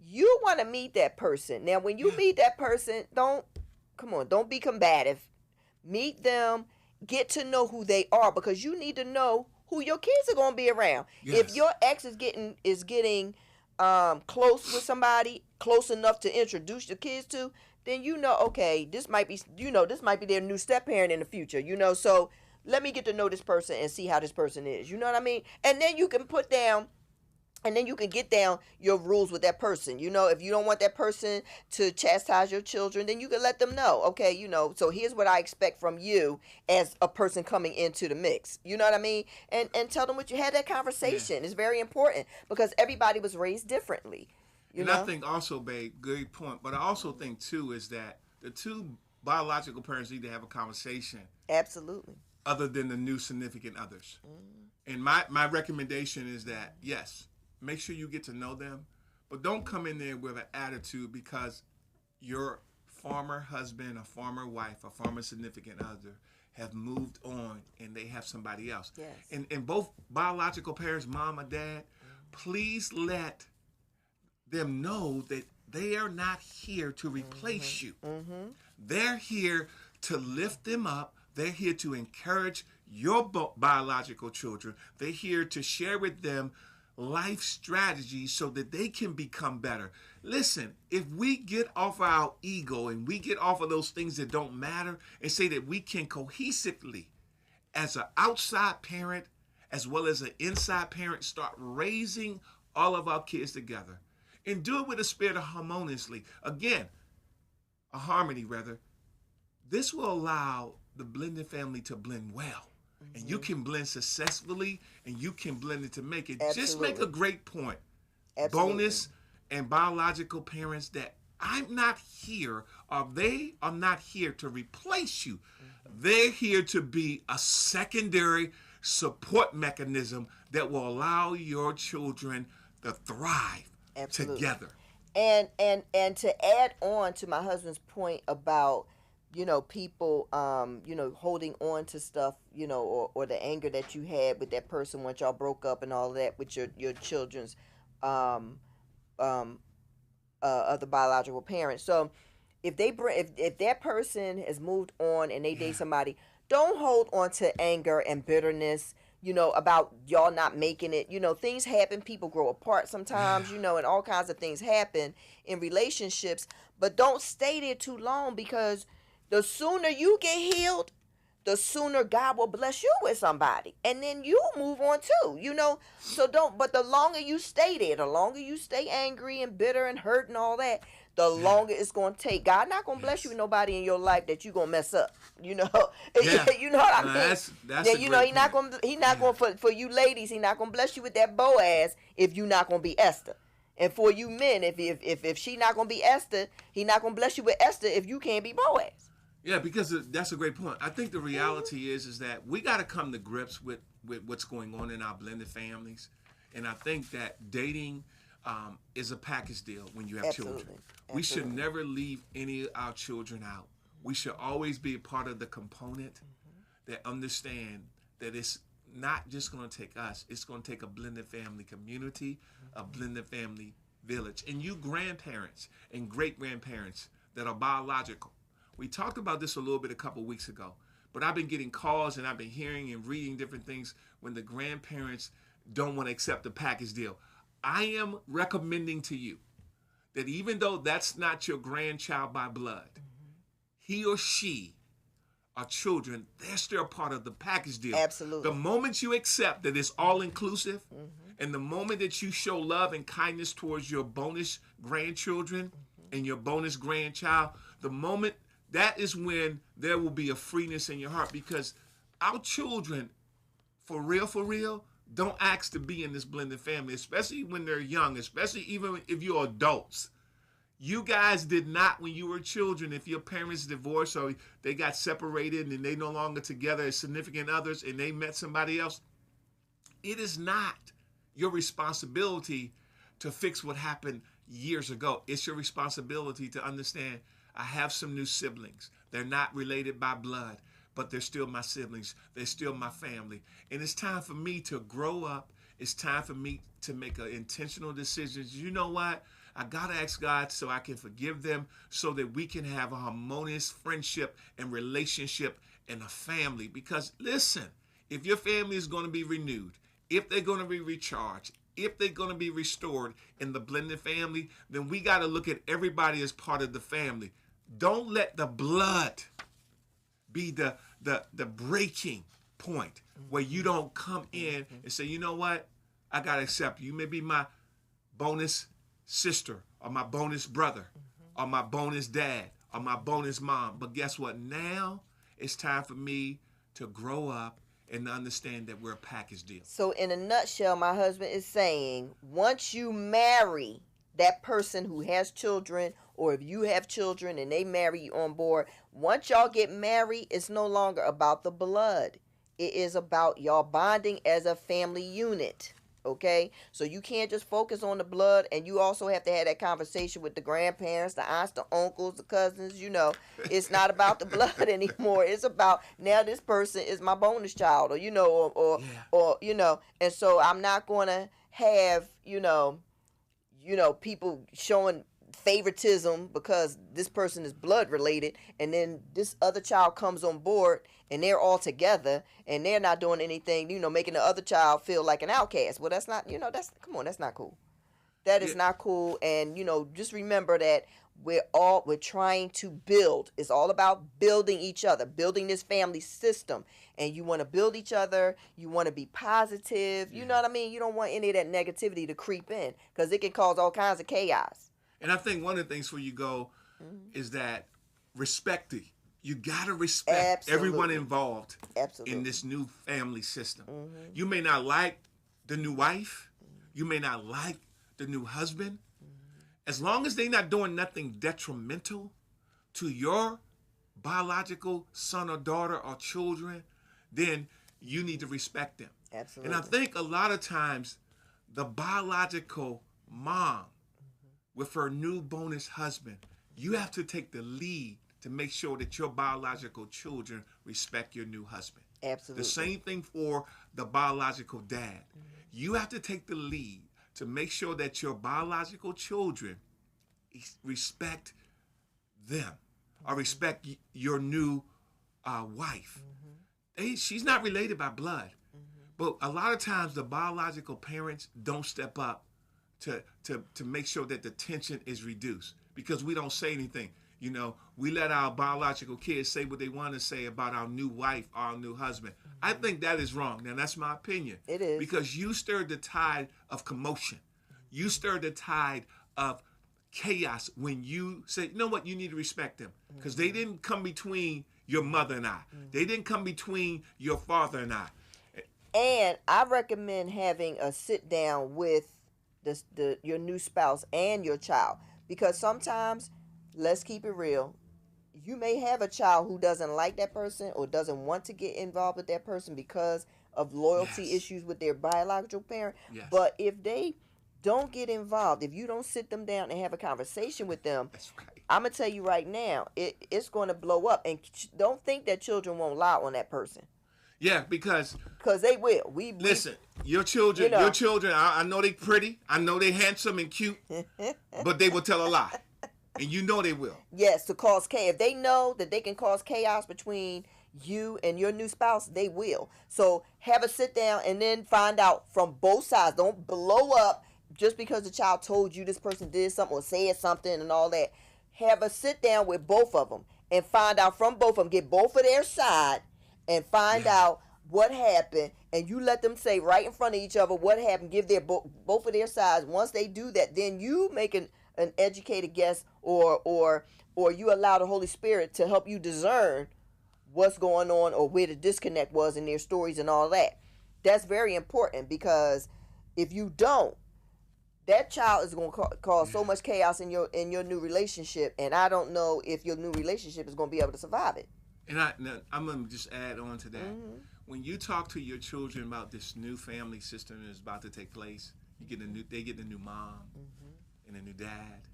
you want to meet that person. Now, when you meet that person, don't be combative. Meet them, get to know who they are, because you need to know who your kids are going to be around. Yes. If your ex is getting close with somebody, close enough to introduce your kids to, then okay, this might be their new step parent in the future, so let me get to know this person and see how this person is. You know what I mean? And then you can get down your rules with that person. If you don't want that person to chastise your children, then you can let them know. Okay, so here's what I expect from you as a person coming into the mix. You know what I mean? And tell them what you had that conversation. Yeah. It's very important because everybody was raised differently. You know? I think also, babe, good point. But I also think too is that the two biological parents need to have a conversation. Absolutely. Other than the new significant others. And my recommendation is that, yes, make sure you get to know them, but don't come in there with an attitude because your former husband, a former wife, a former significant other have moved on and they have somebody else. Yes. And both biological parents, mom or dad, please let them know that they are not here to replace you. They're here to lift them up. They're here to encourage your biological children. They're here to share with them life strategies so that they can become better. Listen, if we get off our ego and we get off of those things that don't matter and say that we can cohesively, as an outside parent as well as an inside parent, start raising all of our kids together and do it with a spirit of harmoniously. Again, a harmony rather. This will allow the blended family to blend well. And you can blend successfully, and you can blend it to make it. Absolutely. Just make a great point. Absolutely. Bonus and biological parents that I'm not here, or they are not here to replace you. They're here to be a secondary support mechanism that will allow your children to thrive together. And to add on to my husband's point about people, holding on to stuff, or the anger that you had with that person once y'all broke up and all that with your children's other biological parents. So if that person has moved on and they date somebody, don't hold on to anger and bitterness, about y'all not making it. Things happen. People grow apart sometimes, and all kinds of things happen in relationships. But don't stay there too long, because the sooner you get healed, the sooner God will bless you with somebody. And then you move on too, So but the longer you stay there, the longer you stay angry and bitter and hurt and all that, the longer it's going to take. God not going to bless you with nobody in your life that you going to mess up, You know what I mean? That's He's not going for you ladies, he's not going to bless you with that Boaz if you're not going to be Esther. And for you men, if she not going to be Esther, he not going to bless you with Esther if you can't be Boaz. Yeah, because that's a great point. I think the reality is that we got to come to grips with what's going on in our blended families, and I think that dating is a package deal when you have children. Absolutely. We should Absolutely. never leave any of our children out. We should always be a part of the component that understand that it's not just going to take us, it's going to take a blended family community, a blended family village. And you grandparents and great grandparents that are biological. We talked about this a little bit a couple weeks ago, but I've been getting calls and I've been hearing and reading different things when the grandparents don't want to accept the package deal. I am recommending to you that even though that's not your grandchild by blood, he or she are children, they're still part of the package deal. Absolutely. The moment you accept that it's all inclusive, and the moment that you show love and kindness towards your bonus grandchildren and your bonus grandchild, the moment that is when there will be a freeness in your heart, because our children, for real, don't ask to be in this blended family, especially when they're young, especially even if you're adults. You guys did not, when you were children, if your parents divorced or they got separated and they no longer together as significant others and they met somebody else, it is not your responsibility to fix what happened years ago. It's your responsibility to understand I have some new siblings. They're not related by blood, but they're still my siblings. They're still my family. And it's time for me to grow up. It's time for me to make an intentional decision. You know what? I got to ask God so I can forgive them so that we can have a harmonious friendship and relationship and a family. Because listen, if your family is going to be renewed, if they're going to be recharged, if they're going to be restored in the blended family, then we got to look at everybody as part of the family. Don't let the blood be the breaking point where you don't come in and say, you know what? I got to accept you. You may be my bonus sister or my bonus brother or my bonus dad or my bonus mom. But guess what? Now it's time for me to grow up and understand that we're a package deal. So, in a nutshell, my husband is saying once you marry that person who has children, or if you have children and they marry you on board, once y'all get married, it's no longer about the blood. It is about y'all bonding as a family unit. Okay, so you can't just focus on the blood, and you also have to have that conversation with the grandparents, the aunts, the uncles, the cousins. You know, it's not about the blood anymore. It's about now this person is my bonus child, or or you know, and so I'm not gonna have people showing favoritism because this person is blood related, and then this other child comes on board and they're all together and they're not doing anything, making the other child feel like an outcast. Well, that's not, that's not cool. That is not cool. And just remember that we're trying to build. It's all about building each other, building this family system. And you want to build each other. You want to be positive. You know what I mean? You don't want any of that negativity to creep in, because it can cause all kinds of chaos. And I think one of the things where you go is that respecting. You got to respect everyone involved in this new family system. You may not like the new wife. You may not like the new husband. As long as they're not doing nothing detrimental to your biological son or daughter or children, then you need to respect them. Absolutely. And I think a lot of times the biological mom with her new bonus husband, you have to take the lead to make sure that your biological children respect your new husband. Absolutely. The same thing for the biological dad. You have to take the lead to make sure that your biological children respect them or respect your new wife. She's not related by blood, but a lot of times the biological parents don't step up to make sure that the tension is reduced, because we don't say anything. We let our biological kids say what they want to say about our new wife or our new husband. I think that is wrong. Now, that's my opinion. It is. Because you stirred the tide of commotion. You stirred the tide of chaos when you said, you know what, you need to respect them. Because they didn't come between your mother and I. They didn't come between your father and I. And I recommend having a sit down with your new spouse and your child. Because sometimes, let's keep it real, you may have a child who doesn't like that person or doesn't want to get involved with that person because of loyalty Yes. issues with their biological parent. Yes. But if they don't get involved, if you don't sit them down and have a conversation with them, That's right. I'm going to tell you right now, it's going to blow up. And don't think that children won't lie on that person. Yeah, because Because they will. listen, your children, You know. your children. I know they pretty. I know they handsome and cute, but they will tell a lie, and you know they will. Yes, to cause chaos. If they know that they can cause chaos between you and your new spouse, they will. So have a sit down and then find out from both sides. Don't blow up just because the child told you this person did something or said something and all that. Have a sit down with both of them and find out from both of them. Get both of their side and find out what happened. And you let them say right in front of each other what happened. Give their both of their sides. Once they do that, then you make an educated guess or you allow the Holy Spirit to help you discern what's going on or where the disconnect was in their stories and all that. That's very important, because if you don't, that child is going to cause so much chaos in your new relationship, and I don't know if your new relationship is going to be able to survive it. And I'm gonna just add on to that. When you talk to your children about this new family system that is about to take place, they get a new mom and a new dad,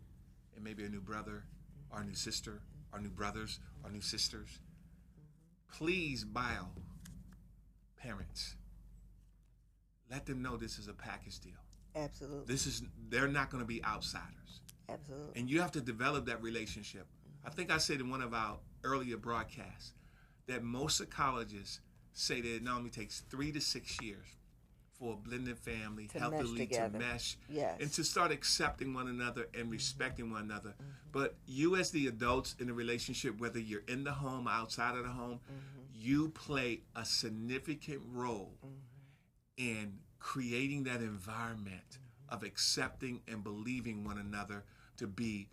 and maybe a new brother or a new sister or new brothers or new sisters. Please, bio parents, let them know this is a package deal. Absolutely. They're not going to be outsiders. Absolutely. And you have to develop that relationship. I think I said in one of our earlier broadcasts that most psychologists say that it normally takes 3 to 6 years for a blended family To healthily mesh together. to mesh Yes. and to start accepting one another and respecting one another. But you, as the adults in the relationship, whether you're in the home or outside of the home, you play a significant role in creating that environment of accepting and believing one another to be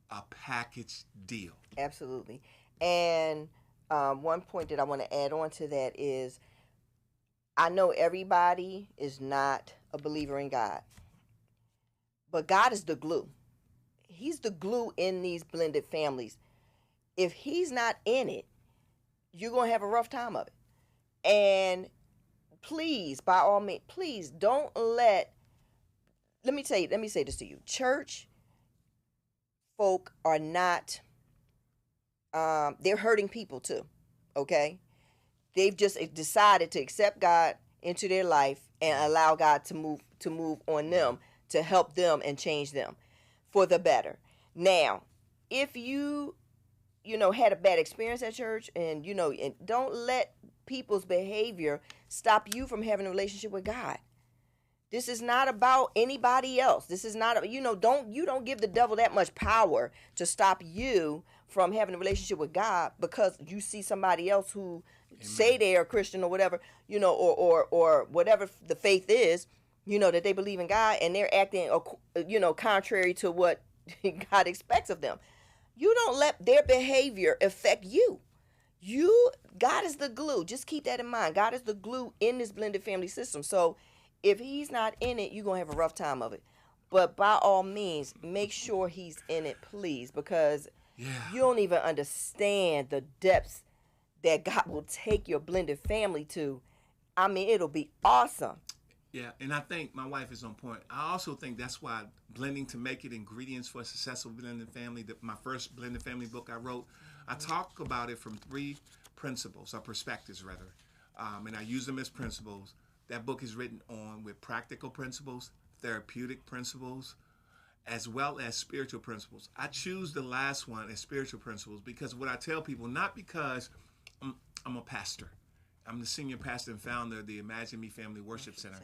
a package deal. Absolutely. And one point that I want to add on to that is, I know everybody is not a believer in God, but God is the glue. He's the glue in these blended families. If he's not in it, you're going to have a rough time of it. And please, by all means, please don't let me say this to you. Church folk are not, they're hurting people too, okay? They've just decided to accept God into their life and allow God to move on them, to help them and change them for the better. Now, if you had a bad experience at church and don't let people's behavior stop you from having a relationship with God. This is not about anybody else. This is not, don't give the devil that much power to stop you from having a relationship with God because you see somebody else who say they are Christian or whatever, or whatever the faith is, that they believe in God and they're acting, contrary to what God expects of them. You don't let their behavior affect you. God is the glue. Just keep that in mind. God is the glue in this blended family system. So if he's not in it, you're going to have a rough time of it. But by all means, make sure he's in it, please, because you don't even understand the depths that God will take your blended family to. I mean, it'll be awesome. Yeah, and I think my wife is on point. I also think that's why Blending to Make It, Ingredients for a Successful Blended Family, my first blended family book I wrote, I talk about it from 3 principles, or perspectives rather, and I use them as principles. That book is written on with practical principles, therapeutic principles, as well as spiritual principles. I choose the last one as spiritual principles because what I tell people, not because I'm a pastor. I'm the senior pastor and founder of the Imagine Me Family Worship Center.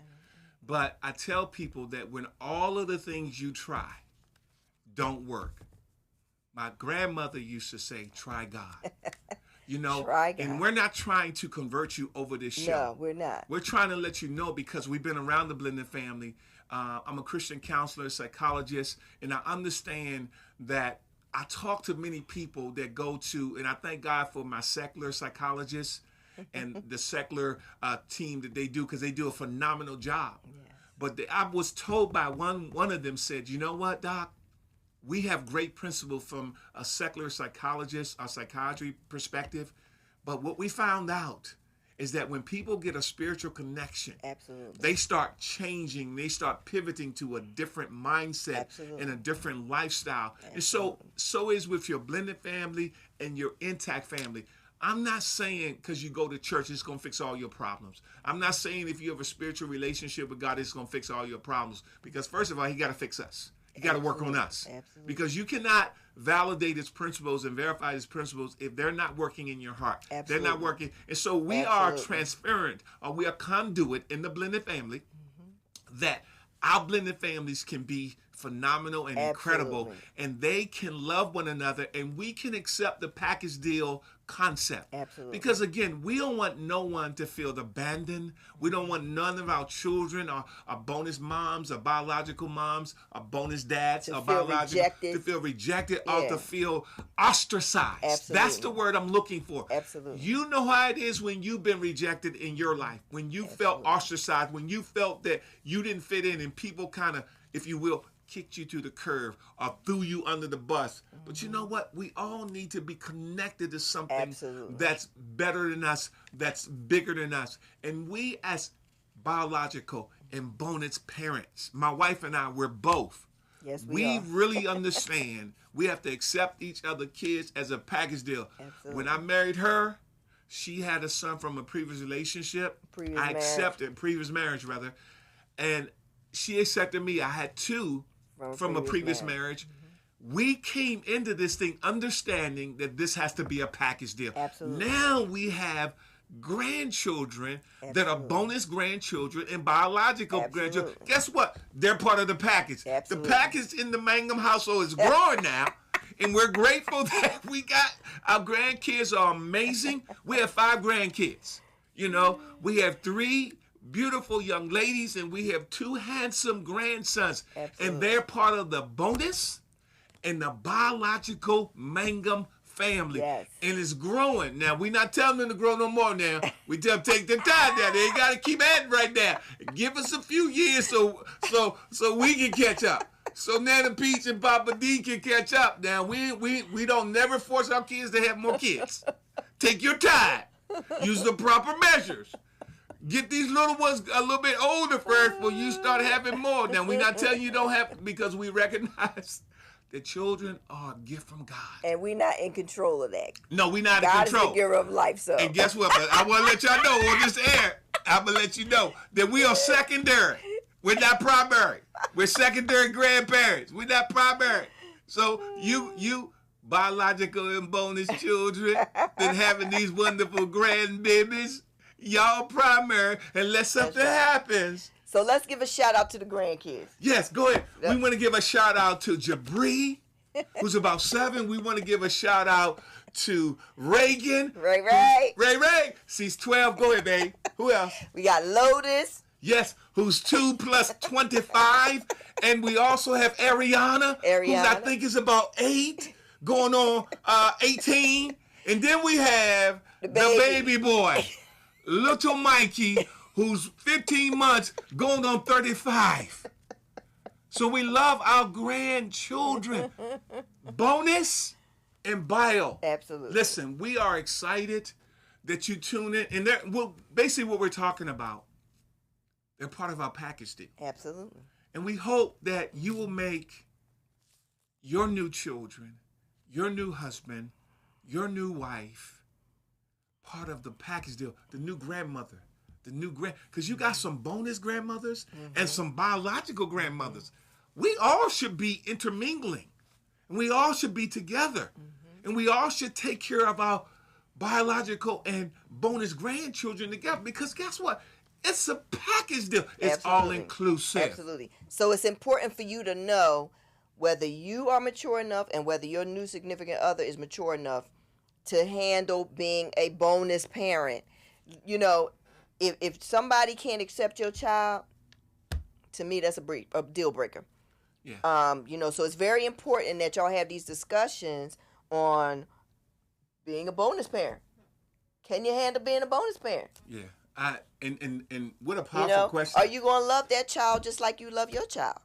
But I tell people that when all of the things you try don't work, my grandmother used to say, try God. Try God. And we're not trying to convert you over this show. No, we're not. We're trying to let you know because we've been around the blended family. I'm a Christian counselor, psychologist, and I understand that I talk to many people that go to, and I thank God for my secular psychologists and the secular team that they do because they do a phenomenal job. Yes. But I was told by one of them said, you know what, Doc? we have great principles from a secular psychologist, a psychiatry perspective. But what we found out is that when people get a spiritual connection, Absolutely. they start changing, they start pivoting to a different mindset Absolutely. and a different lifestyle. Absolutely. And so is with your blended family and your intact family. I'm not saying because you go to church, it's going to fix all your problems. I'm not saying if you have a spiritual relationship with God, it's going to fix all your problems. Because first of all, he got to fix us. He got to work on us. Absolutely. Because you cannot validate his principles and verify his principles if they're not working in your heart. Absolutely. They're not working. And so we are transparent, or we are conduit in the blended family that our blended families can be phenomenal and incredible, and they can love one another, and we can accept the package deal concept. Absolutely. Because again, we don't want no one to feel abandoned. We don't want none of our children, or bonus moms, or biological moms, or bonus dads, To or feel biological rejected. to feel rejected, or Yeah. to feel ostracized. Absolutely. That's the word I'm looking for. Absolutely. You know how it is when you've been rejected in your life, when you felt ostracized, when you felt that you didn't fit in, and people kind of, if you will, kicked you to the curb or threw you under the bus. But you know what? We all need to be connected to something Absolutely. that's better than us, that's bigger than us. And we as biological and bonus parents, my wife and I, we're both. Yes, We are. really understand we have to accept each other kids as a package deal. Absolutely. When I married her, she had a son from a previous relationship. Previous I marriage. accepted, previous marriage rather. And she accepted me. I had two from a previous marriage. We came into this thing understanding that this has to be a package deal. Absolutely. Now we have grandchildren that are bonus grandchildren and biological grandchildren. Absolutely. Guess what? They're part of the package. Absolutely. The package in the Mangum household is growing now. And we're grateful that we got our grandkids are amazing. We have 5 grandkids. You know, we have 3 beautiful young ladies, and we have 2 handsome grandsons. Absolutely. And they're part of the bonus and the biological Mangum family. Yes. And it's growing. Now, we're not telling them to grow no more now. We tell them take their time now. They ain't got to keep at it right now. Give us a few years so we can catch up. So Nana Peach and Papa D can catch up. Now, we don't never force our kids to have more kids. Take your time. Use the proper measures. Get these little ones a little bit older first before you start having more. Now, we're not telling you don't have, because we recognize that children are a gift from God. And we're not in control of that. No, we're not God in control. is the giver of life, so. And guess what? But I want to let y'all know on this air, I'm going to let you know that we are secondary. We're not primary. We're secondary grandparents. We're not primary. So you biological and bonus children that having these wonderful grandbabies, y'all primary, unless something happens. So let's give a shout out to the grandkids. Yes, go ahead. We want to give a shout out to Jabri, who's about 7. We want to give a shout out to Reagan. Ray. She's 12. Go ahead, babe. Who else? We got Lotus. Yes, who's 2 plus 25. And we also have Ariana, who I think is about 8, going on 18. And then we have the baby boy, little Mikey, who's 15 months, going on 35. So we love our grandchildren. Bonus and bio. Absolutely. Listen, we are excited that you tune in. And well, basically what we're talking about, they're part of our package deal. Absolutely. And we hope that you will make your new children, your new husband, your new wife part of the package deal. The new grandmother, because you got some bonus grandmothers and some biological grandmothers. We all should be intermingling, and we all should be together, and we all should take care of our biological and bonus grandchildren together. Because guess what? It's a package deal. It's all inclusive. Absolutely. So it's important for you to know whether you are mature enough and whether your new significant other is mature enough to handle being a bonus parent. You know, if somebody can't accept your child, to me that's a deal breaker. Yeah. You know, so it's very important that y'all have these discussions on being a bonus parent. Can you handle being a bonus parent? Yeah. And what a powerful question. Are you going to love that child just like you love your child?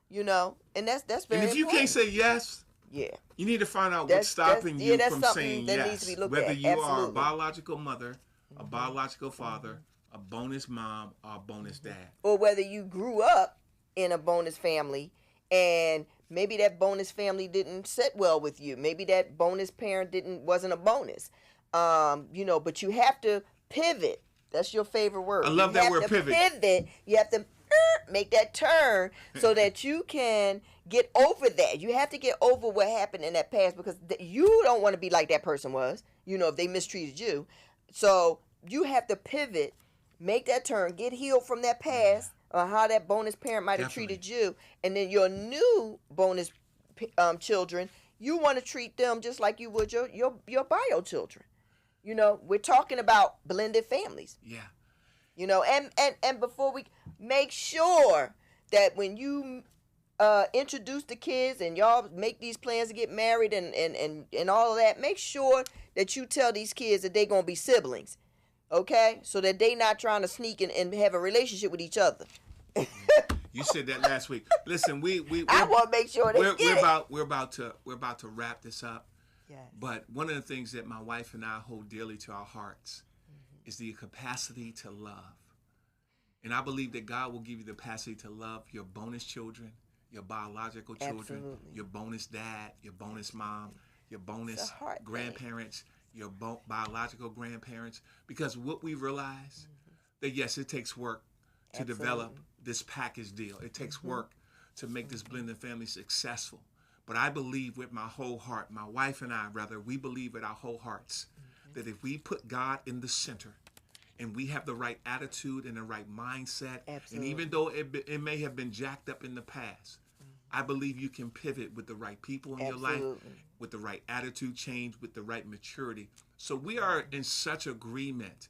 You know, and that's And very if you important. can't say yes, Yeah. you need to find out That's- what's stopping that's- you yeah, that's from something saying that yes. needs to be looked Whether at. you are a Absolutely. biological mother, a biological father, a bonus mom, or a bonus dad. Or whether you grew up in a bonus family and maybe that bonus family didn't sit well with you. Maybe that bonus parent wasn't a bonus. You know, but you have to pivot. That's your favorite word. I love You that have word, to pivot. You have to make that turn so that you can get over that. You have to get over what happened in that past because you don't want to be like that person was, you know, if they mistreated you. So you have to pivot, make that turn, get healed from that past or how that bonus parent might have Definitely. treated you. And then your new bonus children, you want to treat them just like you would your bio children. You know, we're talking about blended families. Yeah. You know, and before we make sure that when you introduce the kids and y'all make these plans to get married and all of that, make sure that you tell these kids that they're going to be siblings, okay? So that they not trying to sneak and have a relationship with each other. You said that last week. Listen, I want to make sure they get it. we're about to wrap this up. Yes. But one of the things that my wife and I hold dearly to our hearts is the capacity to love. And I believe that God will give you the capacity to love your bonus children, your biological children, Absolutely. your bonus dad, your bonus mom, your bonus It's a heart thing. grandparents, your biological grandparents. Because what we realize that yes, it takes work to develop this package deal. It takes work to make this blended family successful. But I believe with my whole heart, my wife and I, rather, we believe with our whole hearts that if we put God in the center and we have the right attitude and the right mindset, and even though it may have been jacked up in the past, I believe you can pivot with the right people in your life, with the right attitude change, with the right maturity. So we are in such agreement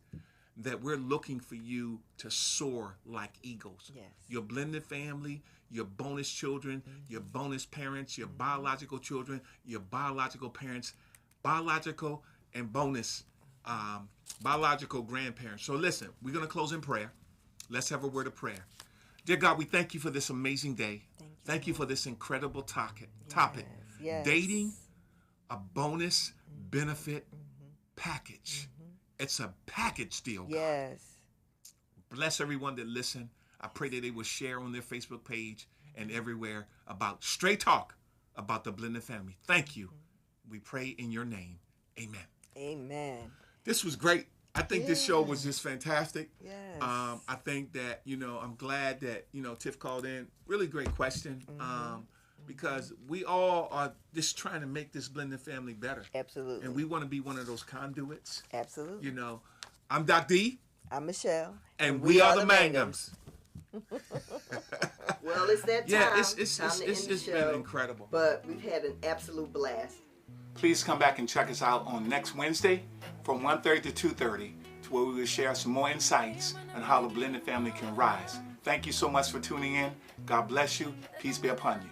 that we're looking for you to soar like eagles. Yes. Your blended family, your bonus children, your bonus parents, your biological children, your biological parents, biological and bonus biological grandparents. So listen, we're going to close in prayer. Let's have a word of prayer. Dear God, we thank you for this amazing day. Thank you for this incredible topic. Yes. Dating a bonus benefit package. It's a package deal, God. Yes. Bless everyone that listen. I pray that they will share on their Facebook page and everywhere about straight talk about the blended family. Thank you. We pray in your name. Amen. Amen. This was great. I think this show was just fantastic. Yes. I think that, I'm glad that, Tiff called in. Really great question. Because we all are just trying to make this blended family better. Absolutely. And we want to be one of those conduits. Absolutely. I'm Doc D. I'm Michelle. And we are the Mangums. Well, it's that time. Yeah, it's Time to end the been show. incredible. But we've had an absolute blast. Please come back and check us out on next Wednesday from 1:30 to 2:30, to where we will share some more insights on how the blended family can rise. Thank you so much for tuning in. God bless you. Peace be upon you.